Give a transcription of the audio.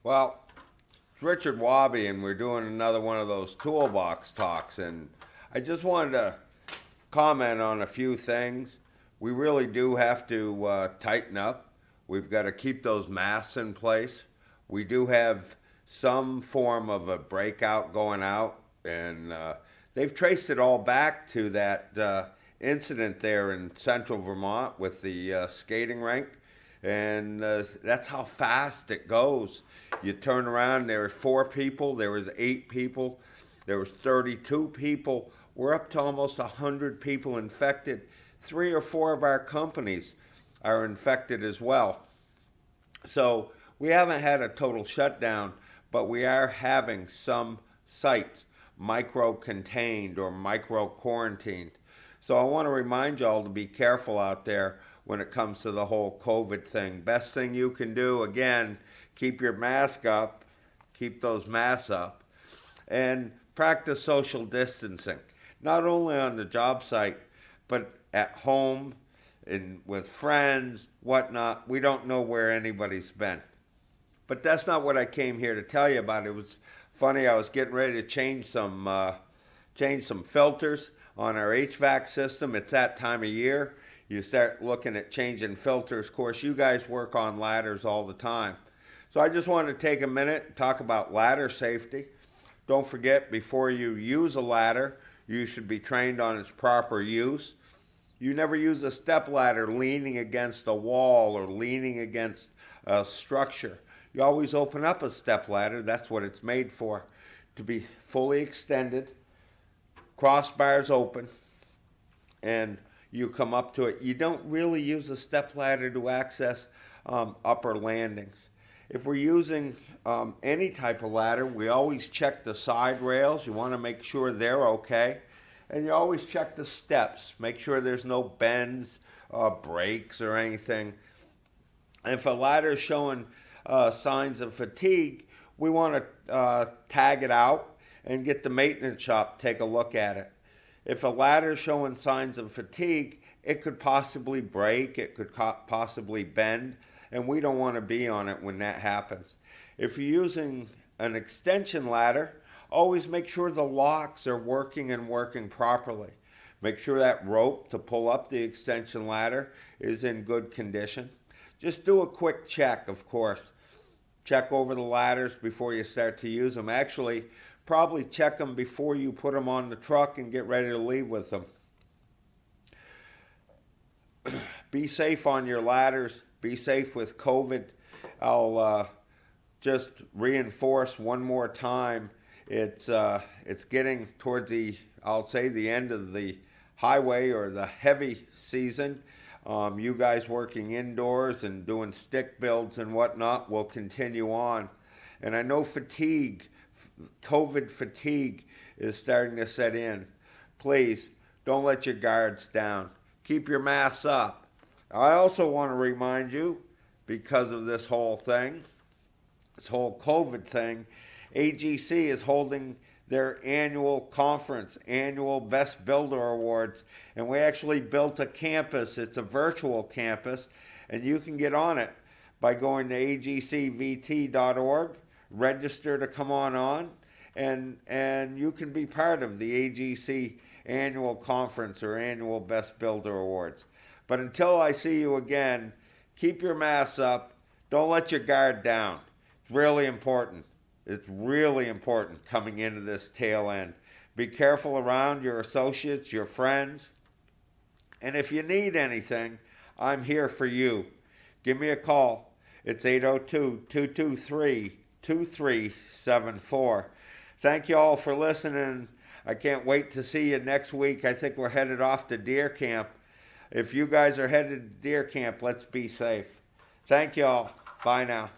Well, it's Richard Wobby, and we're doing another one of those Toolbox talks. And I just wanted to comment on a few things. We really do have to tighten up. We've got to keep those masks in place. We do have some form of a breakout going out, and they've traced it all back to that incident there in central Vermont with the skating rink. And that's how fast it goes. You turn around, there were 4 people, there was 8 people, there was 32 people. We're up to almost 100 people infected. 3 or 4 of our companies are infected as well. So we haven't had a total shutdown, but we are having some sites micro-contained or micro-quarantined. So I want to remind y'all to be careful out there when it comes to the whole COVID thing. Best thing you can do, again, keep your mask up, keep those masks up, and practice social distancing. Not only on the job site, but at home and with friends, whatnot. We don't know where anybody's been. But that's not what I came here to tell you about. It was funny, I was getting ready to change some filters on our HVAC system. It's that time of year. You start looking at changing filters. Of course, you guys work on ladders all the time. So I just wanted to take a minute and talk about ladder safety. Don't forget, before you use a ladder, you should be trained on its proper use. You never use a step ladder leaning against a wall or leaning against a structure. You always open up a step ladder. That's what it's made for, to be fully extended, crossbars open, and you come up to it. You don't really use a step ladder to access upper landings. If we're using any type of ladder, we always check the side rails. You want to make sure they're okay. And you always check the steps. Make sure there's no bends, breaks, or anything. And if a ladder is showing signs of fatigue, we want to tag it out and get the maintenance shop to take a look at it. If a ladder is showing signs of fatigue, it could possibly break, it could possibly bend, and we don't want to be on it when that happens. If you're using an extension ladder, always make sure the locks are working and working properly. Make sure that rope to pull up the extension ladder is in good condition. Just do a quick check, of course. Check over the ladders before you start to use them. Actually, probably check them before you put them on the truck and get ready to leave with them. Be safe on your ladders. Be safe with COVID. I'll just reinforce one more time. It's getting towards I'll say the end of the highway or the heavy season. You guys working indoors and doing stick builds and whatnot will continue on. And I know COVID fatigue is starting to set in. Please, don't let your guards down. Keep your masks up. I also want to remind you, because of this whole thing, this whole COVID thing, AGC is holding their annual conference, annual Best Builder Awards, and we actually built a campus. It's a virtual campus, and you can get on it by going to agcvt.org, register to come on, and you can be part of the AGC annual conference or annual Best Builder Awards. But until I see you again, keep your masks up. Don't let your guard down. It's really important. It's really important coming into this tail end. Be careful around your associates, your friends. And if you need anything, I'm here for you. Give me a call. It's 802-223-2374. Thank you all for listening. I can't wait to see you next week. I think we're headed off to deer camp. If you guys are headed to deer camp, let's be safe. Thank you all. Bye now.